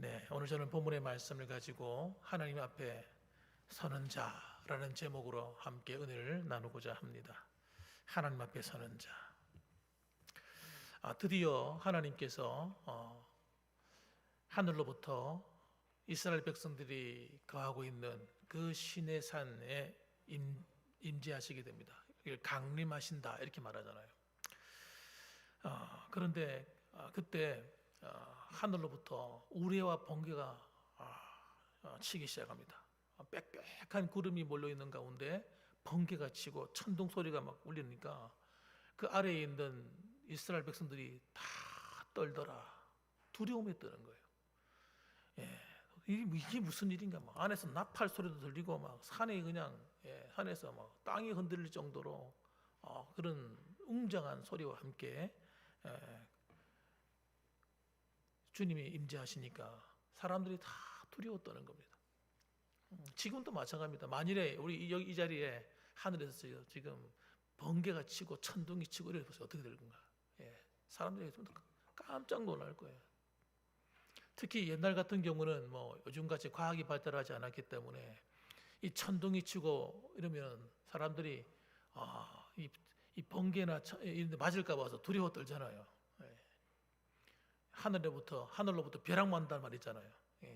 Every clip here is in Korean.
네, 오늘 저는 본문의 말씀을 가지고 하나님 앞에 서는 자라는 제목으로 함께 은혜를 나누고자 합니다. 하나님 앞에 서는 자. 드디어 하나님께서 하늘로부터 이스라엘 백성들이 거하고 있는 그 시내 산에 임재하시게 됩니다. 이걸 강림하신다 이렇게 말하잖아요. 그런데 그때 하늘로부터 우레와 번개가 치기 시작합니다. 빽빽한 구름이 몰려 있는 가운데 번개가 치고 천둥 소리가 막 울리니까 그 아래에 있는 이스라엘 백성들이 다 떨더라. 두려움에 떠는 거예요. 예, 이게 무슨 일인가? 막 안에서 나팔 소리도 들리고 막 산에 그냥 산에서 막 땅이 흔들릴 정도로 그런 웅장한 소리와 함께 주님이 임재하시니까 사람들이 다 두려워 떠는 겁니다. 지금도 마찬가지입니다. 만일에 우리 이 자리에 하늘에서 지금 번개가 치고 천둥이 치고 이래서 어떻게 될 건가? 사람들이 좀 깜짝 놀랄 거예요. 특히 옛날 같은 경우는 뭐 요즘같이 과학이 발달하지 않았기 때문에 이 천둥이 치고 이러면 사람들이 이 번개나 이런 데 맞을까 봐서 두려워 떨잖아요. 하늘로부터 벼락 맞는다는 말 있잖아요.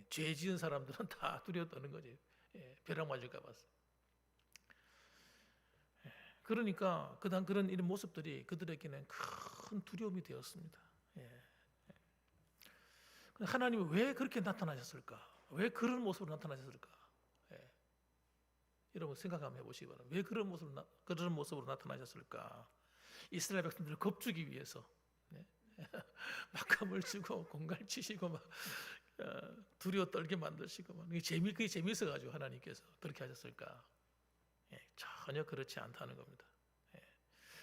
죄 지은 사람들은 다 두려워 떠는 거지. 벼락 맞을까 봐서. 그러니까 그런 이런 모습들이 그들에게는 큰 두려움이 되었습니다. 하나님이 왜 그렇게 나타나셨을까? 왜 그런 모습으로 나타나셨을까? 여러분 생각 한번 해보시기 바랍니다. 왜 그런 모습으로 나타나셨을까? 이스라엘 백성들을 겁주기 위해서 막감을 주고 공갈 치시고 막 두려워 떨게 만드시고 막 그게 재미있어 가지고 하나님께서 그렇게 하셨을까? 전혀 그렇지 않다는 겁니다.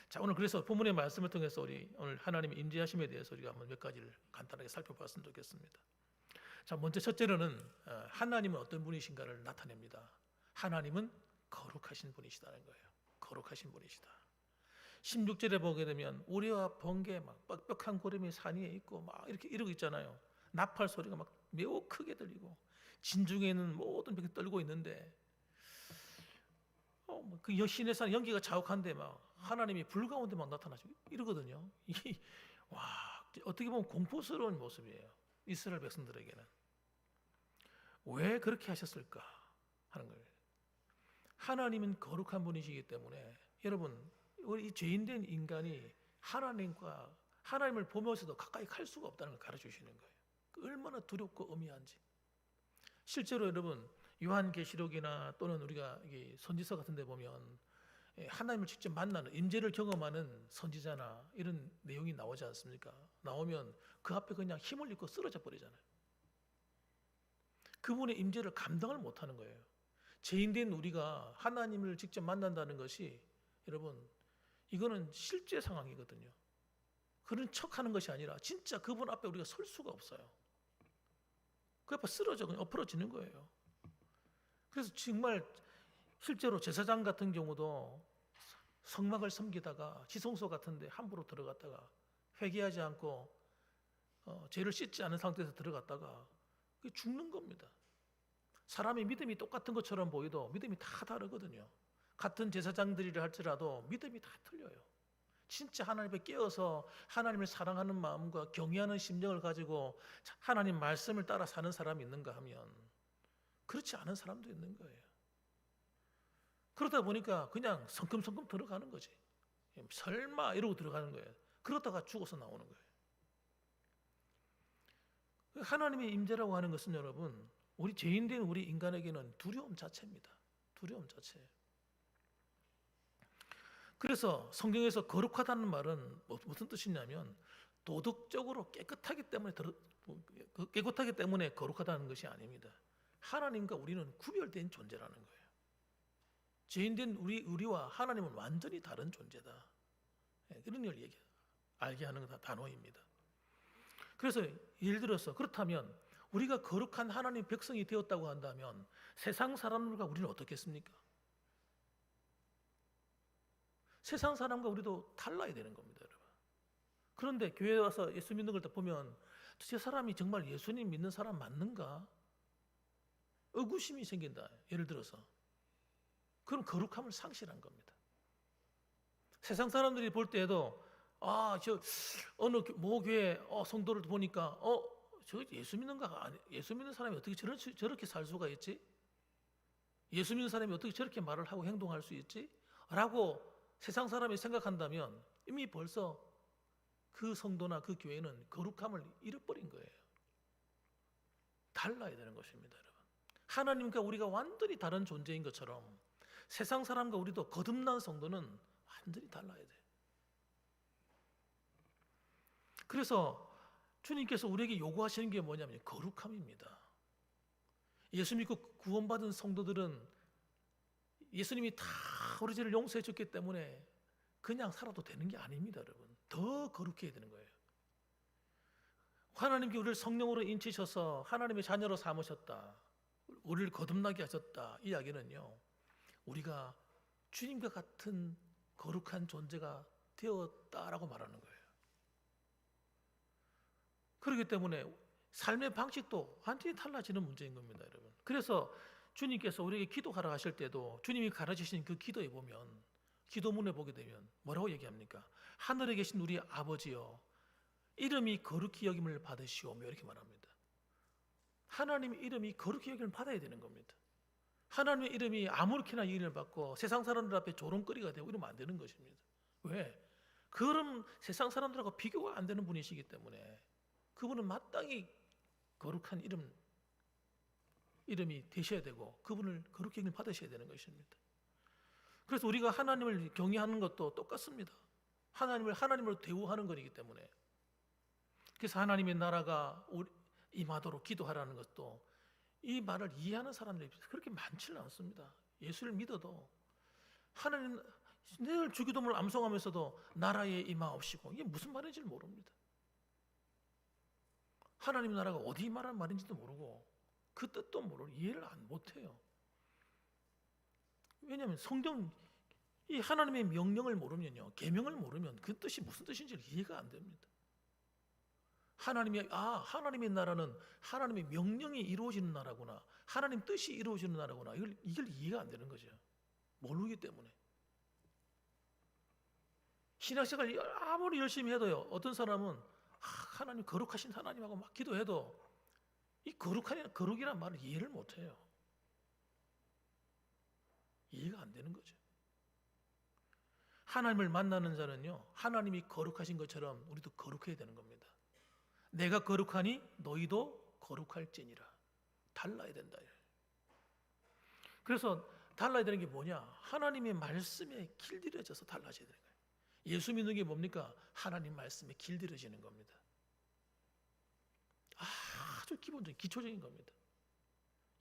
자, 오늘 그래서 본문의 말씀을 통해서 우리 오늘 하나님의 임재하심에 대해서 우리가 한번 몇 가지를 간단하게 살펴봤으면 좋겠습니다. 자, 먼저 첫째로는 하나님은 어떤 분이신가를 나타냅니다. 하나님은 거룩하신 분이시다는 거예요. 거룩하신 분이시다. 16절에 보게 되면 우레와 번개 막 뻑뻑한 구름이 산 위에 있고 막 이렇게 이러고 있잖아요. 나팔 소리가 막 매우 크게 들리고 진중에 있는 모든 백이 떨고 있는데 그 여신의 산 연기가 자욱한데 막 하나님이 불 가운데 막 나타나시고 이러거든요. 와, 어떻게 보면 공포스러운 모습이에요. 이스라엘 백성들에게는 왜 그렇게 하셨을까 하는 거예요. 하나님은 거룩한 분이시기 때문에 여러분 우리 죄인된 인간이 하나님을 보면서도 가까이 갈 수가 없다는 걸 가르쳐 주시는 거예요. 얼마나 두렵고 엄미한지. 실제로 여러분 요한계시록이나 또는 우리가 선지서 같은 데 보면 하나님을 직접 만나는 임재를 경험하는 선지자나 이런 내용이 나오지 않습니까? 나오면 그 앞에 그냥 힘을 잃고 쓰러져 버리잖아요. 그분의 임재를 감당을 못하는 거예요. 죄인된 우리가 하나님을 직접 만난다는 것이 여러분 이거는 실제 상황이거든요. 그런 척하는 것이 아니라 진짜 그분 앞에 우리가 설 수가 없어요. 그 앞에 쓰러져 그냥 엎어지는 거예요. 그래서 정말 실제로 제사장 같은 경우도 성막을 섬기다가 지성소 같은데 함부로 들어갔다가 회개하지 않고 죄를 씻지 않은 상태에서 들어갔다가 죽는 겁니다. 사람의 믿음이 똑같은 것처럼 보여도 믿음이 다 다르거든요. 같은 제사장들이라 할지라도 믿음이 다 틀려요. 진짜 하나님 앞에 깨어서 하나님을 사랑하는 마음과 경외하는 심정을 가지고 하나님 말씀을 따라 사는 사람이 있는가 하면 그렇지 않은 사람도 있는 거예요. 그러다 보니까 그냥 성큼성큼 들어가는 거지. 설마 이러고 들어가는 거예요. 그러다가 죽어서 나오는 거예요. 하나님의 임재라고 하는 것은 여러분 우리 죄인된 우리 인간에게는 두려움 자체입니다. 두려움 자체. 그래서 성경에서 거룩하다는 말은 무슨 뜻이냐면 도덕적으로 깨끗하기 때문에 거룩하다는 것이 아닙니다. 하나님과 우리는 구별된 존재라는 거예요. 죄인된 우리와 하나님은 완전히 다른 존재다. 그런 걸 알게 하는 단어입니다. 그래서 예를 들어서 그렇다면 우리가 거룩한 하나님 백성이 되었다고 한다면 세상 사람들과 우리는 어떻겠습니까? 세상 사람과 우리도 달라야 되는 겁니다, 여러분. 그런데 교회 와서 예수 믿는 걸 다 보면 저 사람이 정말 예수님 믿는 사람 맞는가? 의구심이 생긴다. 예를 들어서. 그럼 거룩함을 상실한 겁니다. 세상 사람들이 볼 때에도 저 어느 모 교회 성도를 보니까 저 예수 믿는가? 예수 믿는 사람이 어떻게 저렇게 살 수가 있지? 예수 믿는 사람이 어떻게 저렇게 말을 하고 행동할 수 있지? 라고 세상 사람이 생각한다면 이미 벌써 그 성도나 그 교회는 거룩함을 잃어버린 거예요. 달라야 되는 것입니다, 여러분. 하나님과 우리가 완전히 다른 존재인 것처럼 세상 사람과 우리도 거듭난 성도는 완전히 달라야 돼요. 그래서 주님께서 우리에게 요구하시는 게 뭐냐면 거룩함입니다. 예수 믿고 구원받은 성도들은 예수님이 다 우리 죄를 용서해 줬기 때문에 그냥 살아도 되는 게 아닙니다, 여러분. 더 거룩해야 되는 거예요. 하나님께 우리를 성령으로 인치셔서 하나님의 자녀로 삼으셨다. 우리를 거듭나게 하셨다. 이 이야기는요, 우리가 주님과 같은 거룩한 존재가 되었다라고 말하는 거예요. 그렇기 때문에 삶의 방식도 완전히 달라지는 문제인 겁니다, 여러분. 그래서 주님께서 우리에게 기도하라 하실 때도 주님이 가르치신 그 기도에 보면, 기도문에 보게 되면 뭐라고 얘기합니까? 하늘에 계신 우리 아버지여, 이름이 거룩히 여김을 받으시오며, 이렇게 말합니다. 하나님의 이름이 거룩히 여김을 받아야 되는 겁니다. 하나님의 이름이 아무렇게나 이름을 받고 세상 사람들 앞에 조롱거리가 되고 이러면 안 되는 것입니다. 왜? 그런 세상 사람들하고 비교가 안 되는 분이시기 때문에 그분은 마땅히 거룩한 이름이 되셔야 되고 그분을 거룩히 여김을 받으셔야 되는 것입니다. 그래서 우리가 하나님을 경외하는 것도 똑같습니다. 하나님을 하나님으로 대우하는 것이기 때문에, 그래서 하나님의 나라가 임하도록 기도하라는 것도 이 말을 이해하는 사람들이 그렇게 많지는 않습니다. 예수를 믿어도 하나님 늘 주기도문을 암송하면서도 나라에 임하옵시고, 이게 무슨 말인지 모릅니다. 하나님 나라가 어디 말하는 말인지도 모르고 그 뜻도 모르고 이해를 못해요. 왜냐하면 성경, 이 하나님의 명령을 모르면요, 계명을 모르면 그 뜻이 무슨 뜻인지 이해가 안 됩니다. 하나님의 나라는 하나님의 명령이 이루어지는 나라구나, 하나님 뜻이 이루어지는 나라구나, 이걸 이해가 안 되는 거죠. 모르기 때문에. 신학생활 아무리 열심히 해도요, 어떤 사람은 하나님 거룩하신 하나님하고 막 기도해도 이 거룩이란 말을 이해를 못해요. 이해가 안 되는 거죠. 하나님을 만나는 자는요, 하나님이 거룩하신 것처럼 우리도 거룩해야 되는 겁니다. 내가 거룩하니 너희도 거룩할지니라. 달라야 된다. 그래서 달라야 되는 게 뭐냐? 하나님의 말씀에 길들여져서 달라져야 되는 거예요. 예수 믿는 게 뭡니까? 하나님 말씀에 길들여지는 겁니다. 아주 기본적인, 기초적인 겁니다.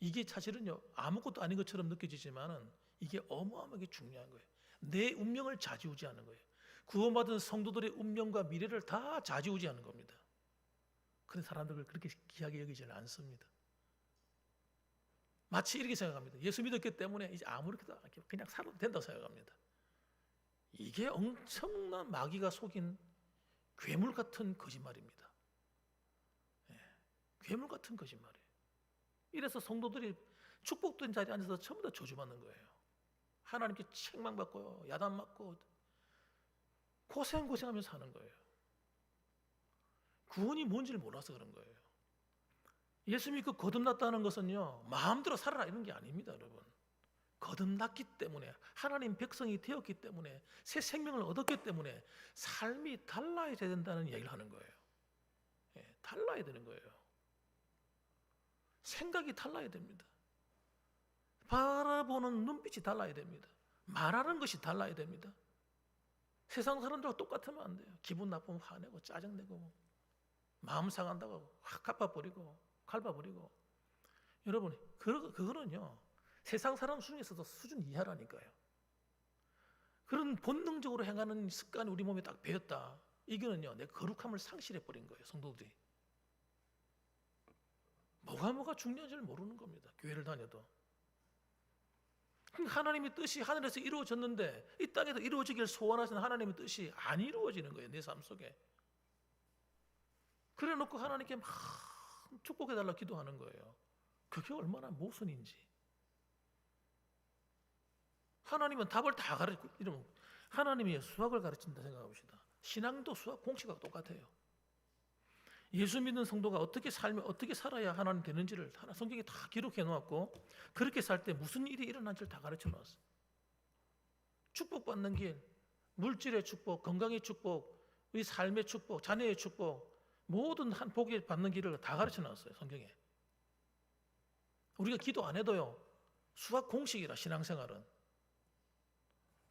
이게 사실은요, 아무것도 아닌 것처럼 느껴지지만은 이게 어마어마하게 중요한 거예요. 내 운명을 좌지우지하는 거예요. 구원받은 성도들의 운명과 미래를 다 좌지우지하는 겁니다. 그런데 사람들을 그렇게 귀하게 여기지는 않습니다. 마치 이렇게 생각합니다. 예수 믿었기 때문에 이제 아무렇게도 그냥 살아도 된다고 생각합니다. 이게 엄청난 마귀가 속인 괴물 같은 거짓말입니다. 괴물 같은 거짓말이에요. 이래서 성도들이 축복된 자리에 앉아서 전부 다 저주받는 거예요. 하나님께 책망받고 야단맞고 고생하면서 사는 거예요. 구원이 뭔지를 몰라서 그런 거예요. 예수 믿고 거듭났다는 것은요, 마음대로 살아라 이런 게 아닙니다, 여러분. 거듭났기 때문에, 하나님 백성이 되었기 때문에, 새 생명을 얻었기 때문에 삶이 달라야 된다는 얘기를 하는 거예요. 달라야 되는 거예요. 생각이 달라야 됩니다. 바라보는 눈빛이 달라야 됩니다. 말하는 것이 달라야 됩니다. 세상 사람들과 똑같으면 안 돼요. 기분 나쁘면 화내고 짜증내고 마음 상한다고 확 갚아버리고 갈아버리고. 여러분, 그거는요, 세상 사람 중에서도 수준 이하라니까요. 그런 본능적으로 행하는 습관이 우리 몸에 딱 배었다. 이거는요, 내 거룩함을 상실해버린 거예요, 성도들이. 뭐가 중요한지를 모르는 겁니다, 교회를 다녀도. 하나님의 뜻이 하늘에서 이루어졌는데 이 땅에도 이루어지길 소원하시는 하나님의 뜻이 안 이루어지는 거예요, 내 삶 속에. 그래 놓고 하나님께 막 축복해달라 기도하는 거예요. 그게 얼마나 모순인지. 하나님은 답을 다 가르치고, 이러면 하나님이 수학을 가르친다 생각해봅시다. 신앙도 수학 공식하고 똑같아요. 예수 믿는 성도가 어떻게 살면 어떻게 살아야 하나님 되는지를 성경에 다 기록해 놓았고, 그렇게 살 때 무슨 일이 일어난지를 다 가르쳐 놓았어요. 축복받는 길, 물질의 축복, 건강의 축복, 우리 삶의 축복, 자녀의 축복, 모든 한 복을 받는 길을 다 가르쳐 놨어요, 성경에. 우리가 기도 안 해도요, 수학 공식이라 신앙생활은.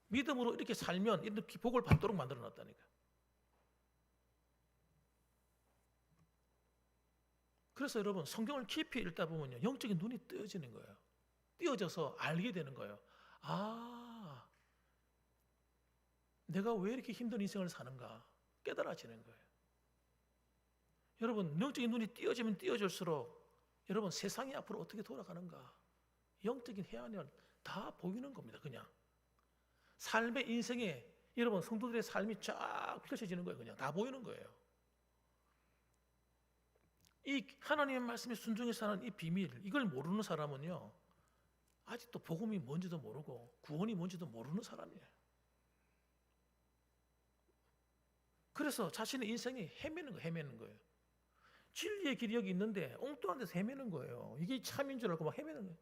믿음으로 이렇게 살면 이렇게 복을 받도록 만들어 놨다니까. 그래서 여러분, 성경을 깊이 읽다 보면요, 영적인 눈이 뜨여지는 거예요. 뜨여져서 알게 되는 거예요. 아, 내가 왜 이렇게 힘든 인생을 사는가 깨달아지는 거예요. 여러분, 영적인 눈이 띄어지면 띄어질수록 여러분, 세상이 앞으로 어떻게 돌아가는가, 영적인 해안이 다 보이는 겁니다. 그냥 삶의 인생에 여러분, 성도들의 삶이 쫙 펼쳐지는 거예요. 그냥 다 보이는 거예요. 이 하나님의 말씀에 순종해 사는 이 비밀, 이걸 모르는 사람은요, 아직도 복음이 뭔지도 모르고 구원이 뭔지도 모르는 사람이에요. 그래서 자신의 인생이 헤매는 거예요. 진리의 길이 여기 있는데 엉뚱한 데서 헤매는 거예요. 이게 참인 줄 알고 막 헤매는 거예요.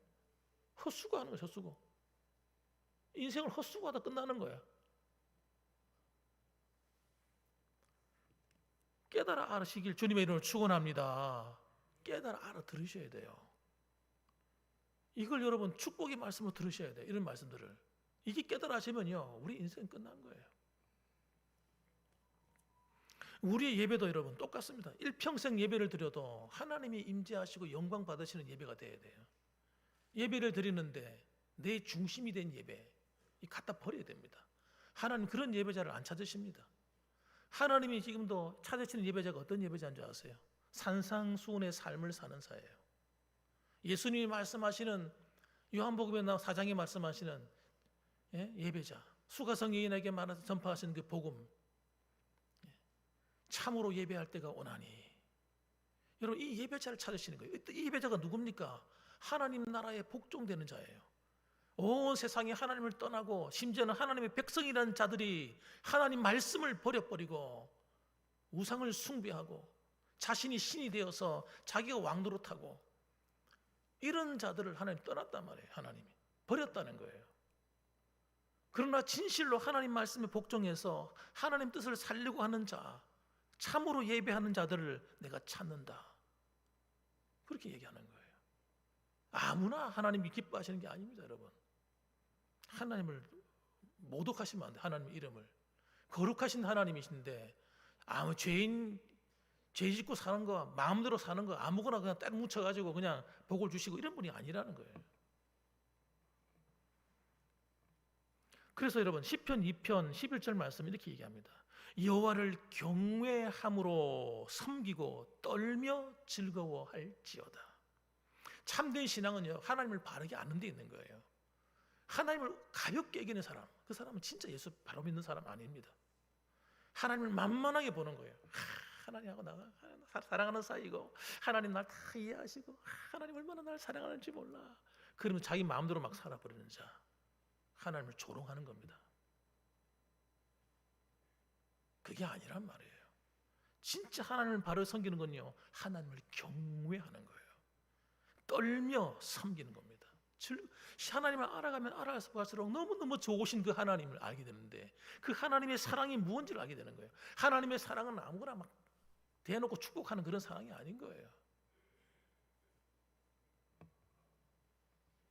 헛수고하는 거예요, 헛수고. 인생을 헛수고하다 끝나는 거야. 깨달아 알으시길 주님의 이름으로 축원합니다. 깨달아 알아들으셔야 돼요. 이걸 여러분 축복의 말씀으로 들으셔야 돼요. 이런 말씀들을. 이게 깨달아지면요, 우리 인생 끝난 거예요. 우리의 예배도 여러분 똑같습니다. 일평생 예배를 드려도 하나님이 임재하시고 영광 받으시는 예배가 돼야 돼요. 예배를 드리는데 내 중심이 된 예배, 이 갖다 버려야 됩니다. 하나님 그런 예배자를 안 찾으십니다. 하나님이 지금도 찾으시는 예배자가 어떤 예배자인 줄 아세요? 산상수훈의 삶을 사는 자예요. 예수님이 말씀하시는 요한복음에 나온 4장에 말씀하시는 예배자, 수가성 여인에게 말해서 전파하시는 그 복음, 참으로 예배할 때가 오나니. 여러분, 이 예배자를 찾으시는 거예요. 이 예배자가 누굽니까? 하나님 나라에 복종되는 자예요. 온 세상이 하나님을 떠나고 심지어는 하나님의 백성이라는 자들이 하나님 말씀을 버려버리고 우상을 숭배하고 자신이 신이 되어서 자기가 왕노릇하고 이런 자들을 하나님 떠났단 말이에요. 하나님이 버렸다는 거예요. 그러나 진실로 하나님 말씀에 복종해서 하나님 뜻을 살려고 하는 자, 참으로 예배하는 자들을 내가 찾는다, 그렇게 얘기하는 거예요. 아무나 하나님이 기뻐하시는 게 아닙니다. 여러분, 하나님을 모독하시면 안 돼요. 하나님 이름을. 거룩하신 하나님이신데 아무 죄 짓고 사는 거, 마음대로 사는 거 아무거나 그냥 딱 뭉쳐가지고 그냥 복을 주시고 이런 분이 아니라는 거예요. 그래서 여러분, 시편 2편 11절 말씀 이렇게 얘기합니다. 여호와를 경외함으로 섬기고 떨며 즐거워할지어다. 참된 신앙은요, 하나님을 바르게 아는 데 있는 거예요. 하나님을 가볍게 여기는 사람, 그 사람은 진짜 예수 바로 믿는 사람 아닙니다. 하나님을 만만하게 보는 거예요. 하나님하고 나가 사랑하는 사이고 하나님 날 다 이해하시고 하나님 얼마나 날 사랑하는지 몰라. 그러면 자기 마음대로 막 살아버리는 자, 하나님을 조롱하는 겁니다. 그게 아니란 말이에요. 진짜 하나님을 바로 섬기는 건요, 하나님을 경외하는 거예요. 떨며 섬기는 겁니다. 하나님을 알아가면 알아갈수록 너무너무 좋으신 그 하나님을 알게 되는데, 그 하나님의 사랑이 무엇인지를 알게 되는 거예요. 하나님의 사랑은 아무거나 막 대놓고 축복하는 그런 사랑이 아닌 거예요.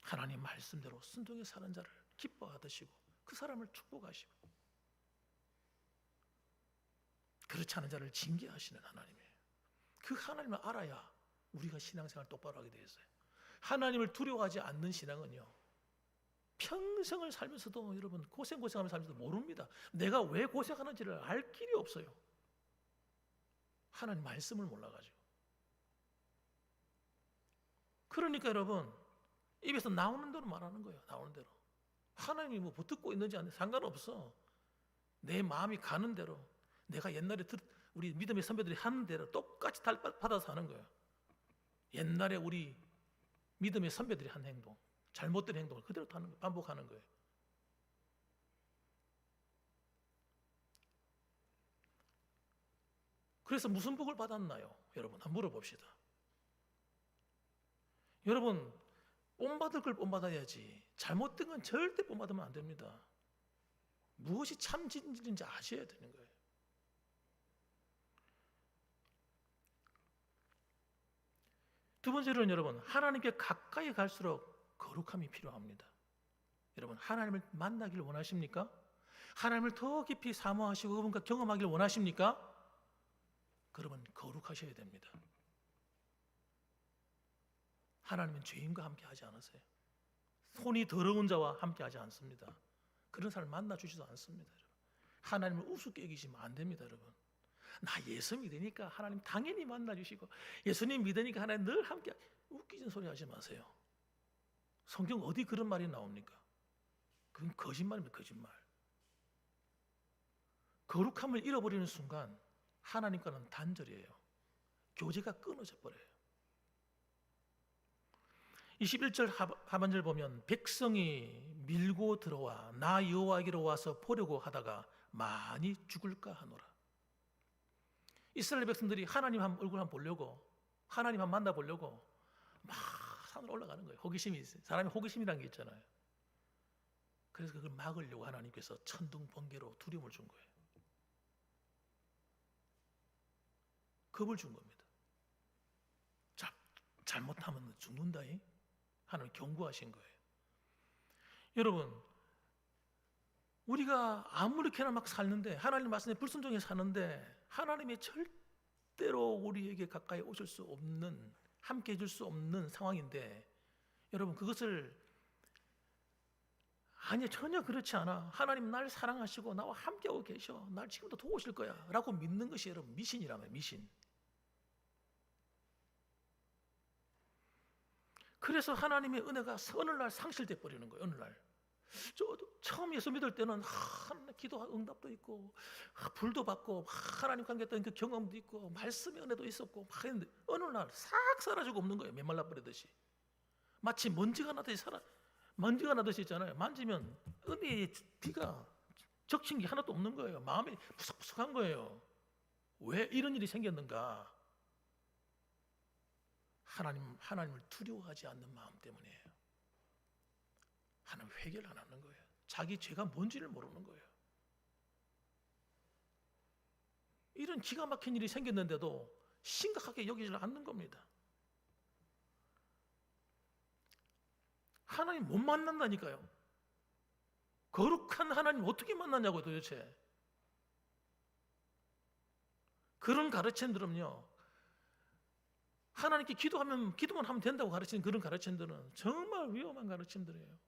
하나님 말씀대로 순종해 사는 자를 기뻐하시고 그 사람을 축복하시고, 그렇지 않은 자를 징계하시는 하나님이에요. 그 하나님을 알아야 우리가 신앙생활 똑바로 하게 되어 있어요. 하나님을 두려워하지 않는 신앙은요, 평생을 살면서도 여러분 고생하면서 살면서도 모릅니다. 내가 왜 고생하는지를 알 길이 없어요. 하나님 말씀을 몰라가지고. 그러니까 여러분, 입에서 나오는 대로 말하는 거예요. 나오는 대로. 하나님이 뭐 듣고 있는지 안 돼, 상관없어. 내 마음이 가는 대로. 내가 옛날에 우리 믿음의 선배들이 하는 대로 똑같이 받아서 하는 거예요. 옛날에 우리 믿음의 선배들이 한 행동, 잘못된 행동을 그대로 하는 거예요. 반복하는 거예요. 그래서 무슨 복을 받았나요? 여러분, 한번 물어봅시다. 여러분, 본받을 걸 본받아야지 잘못된 건 절대 본받으면 안 됩니다. 무엇이 참 진리인지 아셔야 되는 거예요. 두 번째로는 여러분, 하나님께 가까이 갈수록 거룩함이 필요합니다. 여러분, 하나님을 만나길 원하십니까? 하나님을 더 깊이 사모하시고 그분과 경험하길 원하십니까? 그러면 거룩하셔야 됩니다. 하나님은 죄인과 함께 하지 않으세요. 손이 더러운 자와 함께 하지 않습니다. 그런 사람을 만나 주지도 않습니다. 여러분. 하나님을 우습게 여기시면 안 됩니다. 여러분. 나 예수 믿으니까 하나님 당연히 만나 주시고 예수님 믿으니까 하나님 늘 함께. 웃기는 소리 하지 마세요. 성경 어디 그런 말이 나옵니까? 그건 거짓말입니다. 거짓말. 거룩함을 잃어버리는 순간 하나님과는 단절이에요. 교제가 끊어져 버려요. 21절 하반절 보면 백성이 밀고 들어와 나 여호와에게로 와서 보려고 하다가 많이 죽을까 하노라. 이스라엘 백성들이 하나님 얼굴 한번 보려고, 하나님 한번 만나보려고 막 산으로 올라가는 거예요. 호기심이 있어요. 사람이 호기심이라는 게 있잖아요. 그래서 그걸 막으려고 하나님께서 천둥 번개로 두려움을 준 거예요. 겁을 준 겁니다. 잘못하면 죽는다. 하나님 경고하신 거예요. 여러분, 우리가 아무렇게나 막 살는데 하나님 말씀에 불순종해 사는데 하나님이 절대로 우리에게 가까이 오실 수 없는, 함께 해줄 수 없는 상황인데 여러분 그것을 아니 전혀 그렇지 않아. 하나님 날 사랑하시고 나와 함께하고 계셔. 날 지금도 도우실 거야 라고 믿는 것이 여러분 미신이라면 미신. 그래서 하나님의 은혜가 어느 날 상실돼 버리는 거예요. 어느 날. 저도 처음 예수 믿을 때는 기도 응답도 있고 불도 받고 하나님 관계했던 그 경험도 있고 말씀의 은혜도 있었고 막 했는데 어느 날 싹 사라지고 없는 거예요. 메말라 버리듯이. 마치 먼지가 나듯이 있잖아요. 만지면 은혜의 비가 적신 게 하나도 없는 거예요. 마음이 푸석푸석한 거예요. 왜 이런 일이 생겼는가? 하나님을 두려워하지 않는 마음 때문이에요. 하나님 회개를 안 하는 거예요. 자기 죄가 뭔지를 모르는 거예요. 이런 기가 막힌 일이 생겼는데도 심각하게 여기지 않는 겁니다. 하나님 못 만난다니까요. 거룩한 하나님 어떻게 만나냐고요 도대체. 그런 가르침들은요, 하나님께 기도만 하면 된다고 가르치는 그런 가르침들은 정말 위험한 가르침들이에요.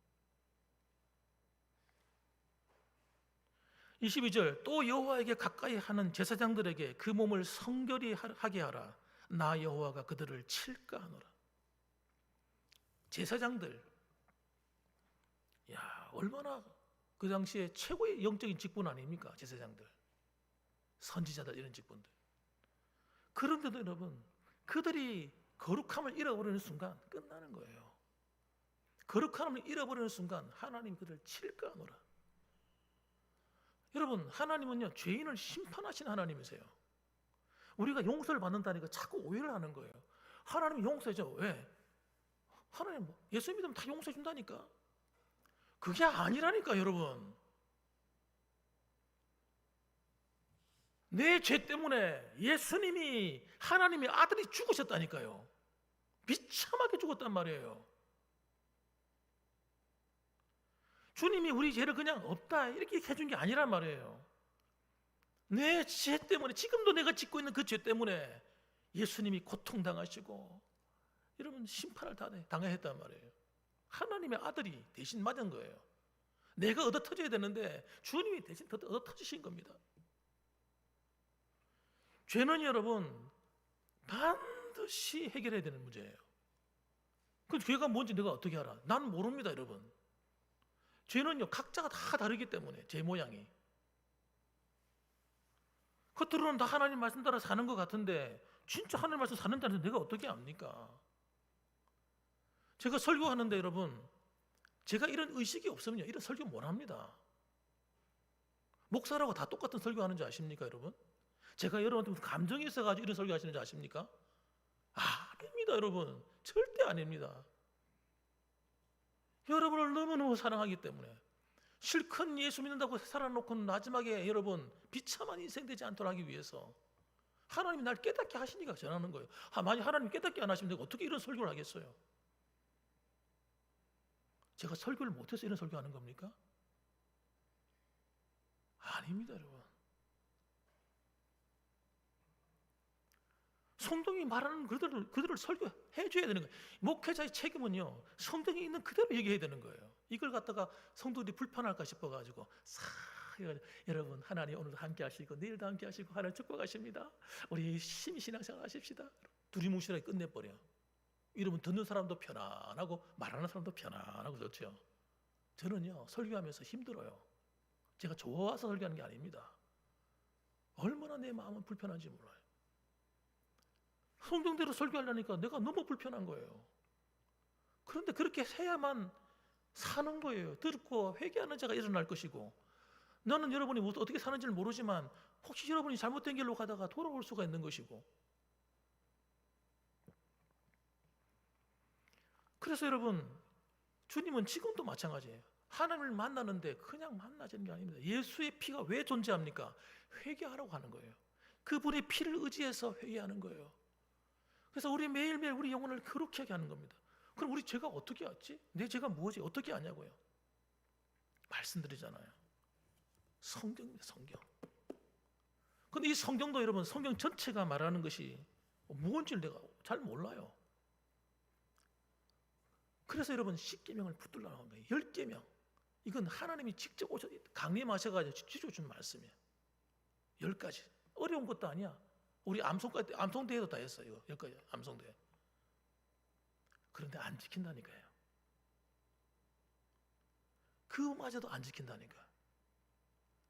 22절 또 여호와에게 가까이 하는 제사장들에게 그 몸을 성결히 하게 하라. 나 여호와가 그들을 칠까 하노라. 제사장들, 야 얼마나 그 당시에 최고의 영적인 직분 아닙니까? 제사장들, 선지자들 이런 직분들. 그런데도 여러분 그들이 거룩함을 잃어버리는 순간 끝나는 거예요. 거룩함을 잃어버리는 순간 하나님 그들을 칠까 하노라. 여러분 하나님은요 죄인을 심판하신 하나님이세요. 우리가 용서를 받는다니까 자꾸 오해를 하는 거예요. 하나님 용서해줘. 왜? 하나님 예수 믿으면 다 용서해 준다니까. 그게 아니라니까 여러분. 내 죄 때문에 예수님이 하나님의 아들이 죽으셨다니까요. 비참하게 죽었단 말이에요. 주님이 우리 죄를 그냥 없다 이렇게 해준 게 아니란 말이에요. 내 죄 때문에, 지금도 내가 짓고 있는 그 죄 때문에 예수님이 고통당하시고 여러분 심판을 당했단 말이에요. 하나님의 아들이 대신 맞은 거예요. 내가 얻어 터져야 되는데 주님이 대신 얻어 터지신 겁니다. 죄는 여러분 반드시 해결해야 되는 문제예요. 그 죄가 뭔지 내가 어떻게 알아? 난 모릅니다 여러분. 죄는요 각자가 다 다르기 때문에 죄 모양이. 겉으로는 다 하나님 말씀 따라 사는 것 같은데 진짜 하나님 말씀 사는다는 내가 어떻게 압니까? 제가 설교하는데 여러분, 제가 이런 의식이 없으면요, 이런 설교 못 합니다. 목사라고 다 똑같은 설교하는 줄 아십니까, 여러분? 제가 여러분한테 무슨 감정이 있어가지고 이런 설교 하시는 줄 아십니까? 아닙니다, 여러분. 절대 아닙니다. 여러분을 너무너무 사랑하기 때문에 실컷 예수 믿는다고 살아놓고 마지막에 여러분 비참한 인생 되지 않도록 하기 위해서 하나님이 날 깨닫게 하시니까 전하는 거예요. 만약 하나님 깨닫게 안 하시면 내가 어떻게 이런 설교를 하겠어요? 제가 설교를 못해서 이런 설교하는 겁니까? 아닙니다, 여러분. 성경이 말하는 그대로 설교해 줘야 되는 거예요. 목회자의 책임은요, 성경이 있는 그대로 얘기해야 되는 거예요. 이걸 갖다가 성도들이 불편할까 싶어가지고 여러분 하나님 오늘도 함께 하시고 내일도 함께 하시고 하나님 축복하십니다. 우리 심히 신앙생활 하십시다. 두리뭉실하게 끝내버려. 이러면 듣는 사람도 편안하고 말하는 사람도 편안하고 좋죠. 저는요 설교하면서 힘들어요. 제가 좋아서 설교하는 게 아닙니다. 얼마나 내 마음은 불편한지 몰라요. 성경대로 설교하려니까 내가 너무 불편한 거예요. 그런데 그렇게 해야만 사는 거예요. 듣고 회개하는 자가 일어날 것이고, 나는 여러분이 어떻게 사는지를 모르지만 혹시 여러분이 잘못된 길로 가다가 돌아올 수가 있는 것이고, 그래서 여러분 주님은 지금도 마찬가지예요. 하나님을 만나는데 그냥 만나지는 게 아닙니다. 예수의 피가 왜 존재합니까? 회개하라고 하는 거예요. 그분의 피를 의지해서 회개하는 거예요. 그래서 우리 매일매일 우리 영혼을 거룩하게 하는 겁니다. 그럼 우리 죄가 어떻게 왔지? 내 죄가 무엇이 어떻게 아냐고요? 말씀드리잖아요. 성경입니다, 성경. 근데 이 성경도 여러분 성경 전체가 말하는 것이 무엇인지 내가 잘 몰라요. 그래서 여러분 10계명을 붙들라고 합니다. 10계명. 이건 하나님이 직접 강림하셔가지고 직접 준 말씀이에요. 10가지. 어려운 것도 아니야. 우리 암송대회도 다 했어요. 여기까지 암송대회. 그런데 안 지킨다니까요. 그마저도 안 지킨다니까.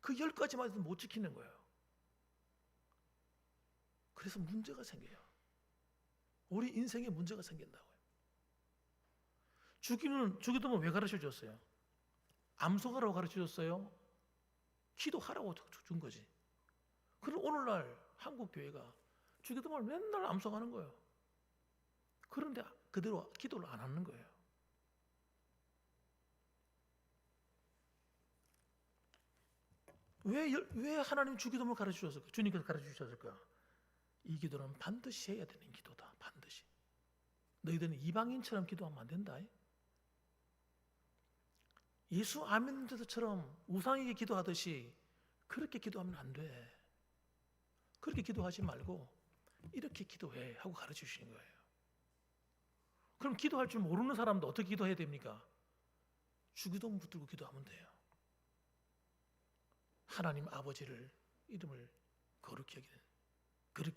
그 10가지마저도 못 지키는 거예요. 그래서 문제가 생겨요. 우리 인생에 문제가 생긴다고요. 주기도문 왜 가르쳐 줬어요? 암송하라고 가르쳐 줬어요? 기도하라고 준 거지. 그럼 오늘날 한국 교회가 주기도문을 맨날 암송하는 거예요. 그런데 그대로 기도를 안 하는 거예요. 왜 하나님 주기도문을 가르쳐 주셨을까? 주님께서 가르쳐 주셨을까? 이 기도는 반드시 해야 되는 기도다. 반드시. 너희들은 이방인처럼 기도하면 안 된다. 예수 안 믿는 자들처럼 우상에게 기도하듯이 그렇게 기도하면 안 돼. 그렇게 기도하지 말고 이렇게 기도해 하고 가르쳐 주시는 거예요. 그럼 기도할 줄 모르는 사람도 어떻게 기도해야 됩니까? 주기도문 붙들고 기도하면 돼요. 하나님 아버지를 이름을 거룩히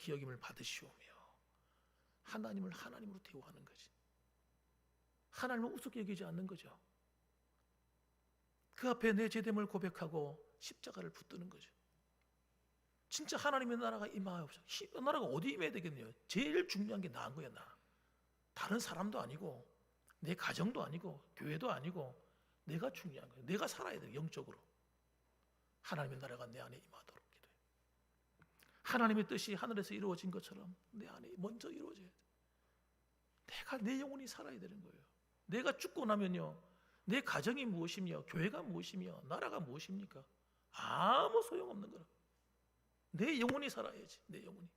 여김을 받으시오며 하나님을 하나님으로 대우하는 거지. 하나님을 우습게 여기지 않는 거죠. 그 앞에 내 죄됨을 고백하고 십자가를 붙드는 거죠. 진짜 하나님의 나라가 임하옵소서. 나라가 어디 임해야 되겠네요. 제일 중요한 게 나인 거야, 나. 다른 사람도 아니고 내 가정도 아니고 교회도 아니고 내가 중요한 거예요. 내가 살아야 돼요, 영적으로. 하나님의 나라가 내 안에 임하도록 기도해요. 하나님의 뜻이 하늘에서 이루어진 것처럼 내 안에 먼저 이루어져야 돼요. 내 영혼이 살아야 되는 거예요. 내가 죽고 나면요, 내 가정이 무엇이며 교회가 무엇이며 나라가 무엇입니까? 아무 소용없는 거라. 내 영혼이 살아야지. 내 영혼이.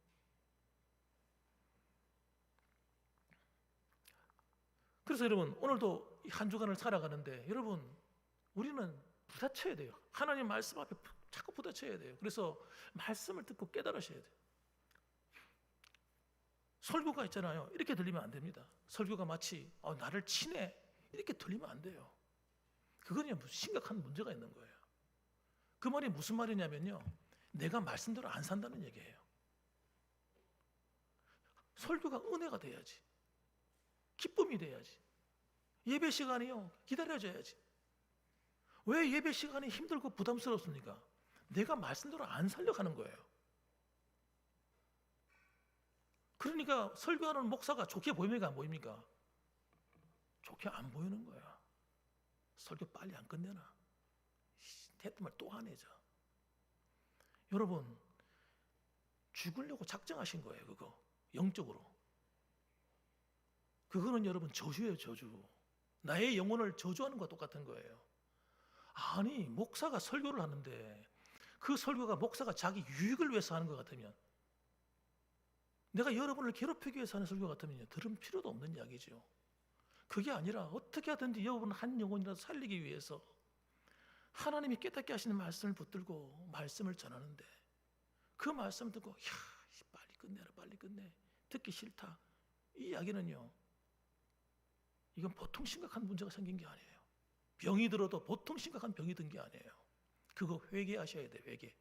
그래서 여러분 오늘도 한 주간을 살아가는데 여러분 우리는 부딪혀야 돼요. 하나님 말씀 앞에 자꾸 부딪혀야 돼요. 그래서 말씀을 듣고 깨달으셔야 돼요. 설교가 있잖아요. 이렇게 들리면 안 됩니다. 설교가 마치 나를 치네 이렇게 들리면 안 돼요. 그건 심각한 문제가 있는 거예요. 그 말이 무슨 말이냐면요, 내가 말씀대로 안 산다는 얘기예요. 설교가 은혜가 돼야지. 기쁨이 돼야지. 예배 시간이요, 기다려져야지. 왜 예배 시간이 힘들고 부담스럽습니까? 내가 말씀대로 안 살려가는 거예요. 그러니까 설교하는 목사가 좋게 보입니까 안 보입니까? 좋게 안 보이는 거야. 설교 빨리 안 끝내나? 대뜸을 또 하네죠. 여러분, 죽으려고 작정하신 거예요. 그거 영적으로. 그거는 여러분 저주예요. 저주. 나의 영혼을 저주하는 것과 똑같은 거예요. 아니, 목사가 설교를 하는데 그 설교가 목사가 자기 유익을 위해서 하는 것 같으면, 내가 여러분을 괴롭히기 위해서 하는 설교 같으면 들을 필요도 없는 이야기죠. 그게 아니라 어떻게 하든지 여러분 한 영혼이라도 살리기 위해서 하나님이 깨닫게 하시는 말씀을 붙들고 말씀을 전하는데, 그 말씀을 듣고 빨리 끝내라, 빨리 끝내, 듣기 싫다, 이 이야기는요, 이건 보통 심각한 문제가 생긴 게 아니에요. 병이 들어도 보통 심각한 병이 든 게 아니에요. 그거 회개하셔야 돼요. 회개.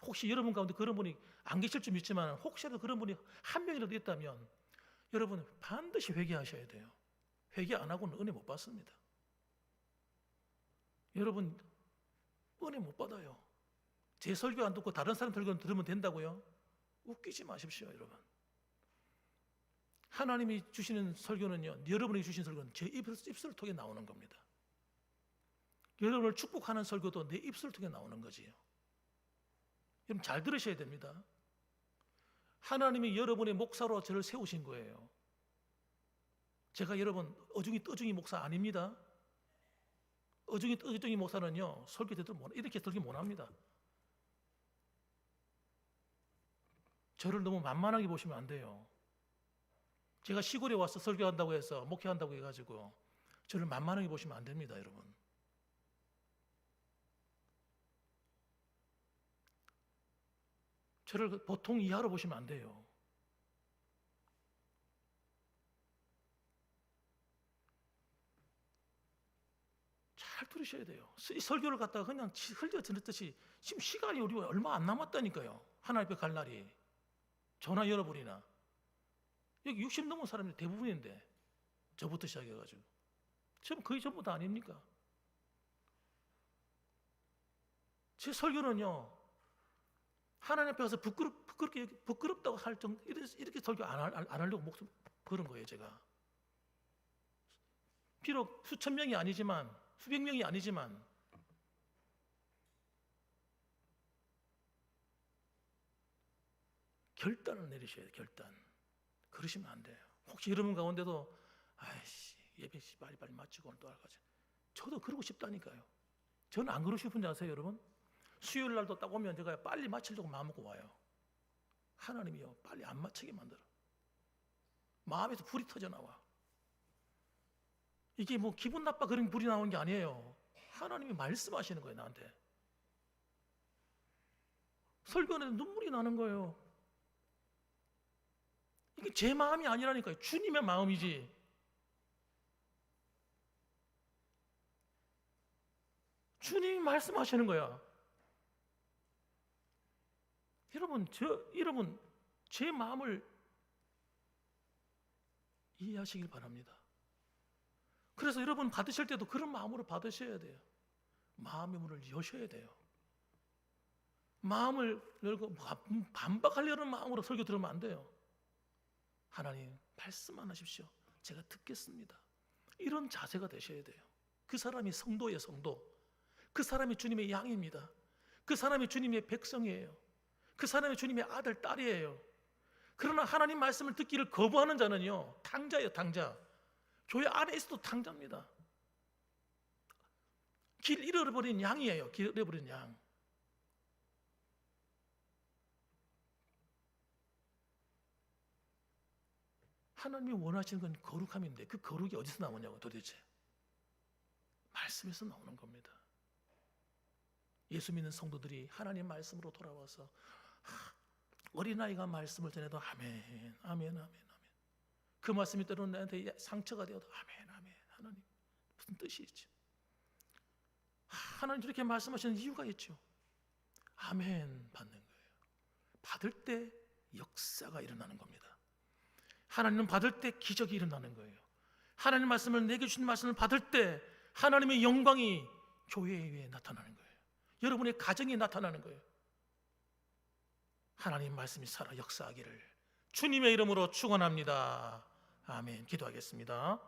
혹시 여러분 가운데 그런 분이 안 계실 줄 믿지만 혹시라도 그런 분이 한 명이라도 있다면 여러분 반드시 회개하셔야 돼요. 회개 안 하고는 은혜 못 받습니다. 여러분 은혜 못 받아요. 제 설교 안 듣고 다른 사람 설교 들으면 된다고요? 웃기지 마십시오. 여러분, 하나님이 주시는 설교는요, 여러분이 주신 설교는 제 입술을 통해 나오는 겁니다. 여러분을 축복하는 설교도 내 입술을 통해 나오는 거지요. 여러분 잘 들으셔야 됩니다. 하나님이 여러분의 목사로 저를 세우신 거예요. 제가 여러분 어중이 떠중이 목사 아닙니다. 어중이 떠중이 목사는요, 설교 제대로 이렇게 설교 못합니다. 저를 너무 만만하게 보시면 안 돼요. 제가 시골에 와서 설교한다고 해서 목회한다고 해가지고 저를 만만하게 보시면 안 됩니다. 여러분, 저를 보통 이하로 보시면 안 돼요. 잘 들으셔야 돼요. 이 설교를 갖다가 그냥 흘려 들었듯이 지금 시간이 우리 얼마 안 남았다니까요. 하나님 앞에 갈 날이. 전화 여러분이나 여기 60 넘은 사람이 대부분인데, 저부터 시작해가지고 지금 거의 전부 다 아닙니까? 제 설교는요, 하나님 앞에 가서 부끄럽다고 할 정도, 이렇게 설교 안 하려고 목숨 걸은 거예요. 제가 비록 수천 명이 아니지만, 수백 명이 아니지만, 결단을 내리셔야 돼요. 결단. 그러시면 안 돼요. 혹시 여러분 가운데도 아이씨 예배 빨리 마치고 오늘 또 할까지, 저도 그러고 싶다니까요. 저는 안 그러고 싶은지 아세요, 여러분? 수요일 날도 딱 오면 제가 빨리 마치려고 마음먹고 와요. 하나님이요, 빨리 안 마치게 만들어. 마음에서 불이 터져 나와. 이게 뭐 기분 나빠 그런 불이 나오는 게 아니에요. 하나님이 말씀하시는 거예요, 나한테. 설교는 눈물이 나는 거예요. 이게 제 마음이 아니라니까요. 주님의 마음이지. 주님이 말씀하시는 거야. 여러분, 제 마음을 이해하시길 바랍니다. 그래서 여러분 받으실 때도 그런 마음으로 받으셔야 돼요. 마음의 문을 여셔야 돼요. 마음을 열고 반박하려는 마음으로 설교 들으면 안 돼요. 하나님 말씀만 하십시오. 제가 듣겠습니다. 이런 자세가 되셔야 돼요. 그 사람이 성도예요, 성도. 그 사람이 주님의 양입니다. 그 사람이 주님의 백성이에요. 그 사람이 주님의 아들, 딸이에요. 그러나 하나님 말씀을 듣기를 거부하는 자는요, 탕자예요, 탕자. 교회 안에 있어도 탕자입니다. 길 잃어버린 양이에요. 길 잃어버린 양. 하나님이 원하시는 건 거룩함인데 그 거룩이 어디서 나오냐고 도대체. 말씀에서 나오는 겁니다. 예수 믿는 성도들이 하나님 말씀으로 돌아와서 어린아이가 말씀을 전해도 아멘, 아멘, 아멘, 아멘. 그 말씀이 때로는 나한테 상처가 되어도 아멘, 아멘. 하나님 무슨 뜻이 있죠? 하나님 저렇게 말씀하시는 이유가 있죠. 아멘 받는 거예요. 받을 때 역사가 일어나는 겁니다. 하나님은 받을 때 기적이 일어나는 거예요. 하나님 말씀을, 내게 주신 말씀을 받을 때 하나님의 영광이 교회 위에 나타나는 거예요. 여러분의 가정에 나타나는 거예요. 하나님 말씀이 살아 역사하기를 주님의 이름으로 축원합니다. 아멘. 기도하겠습니다.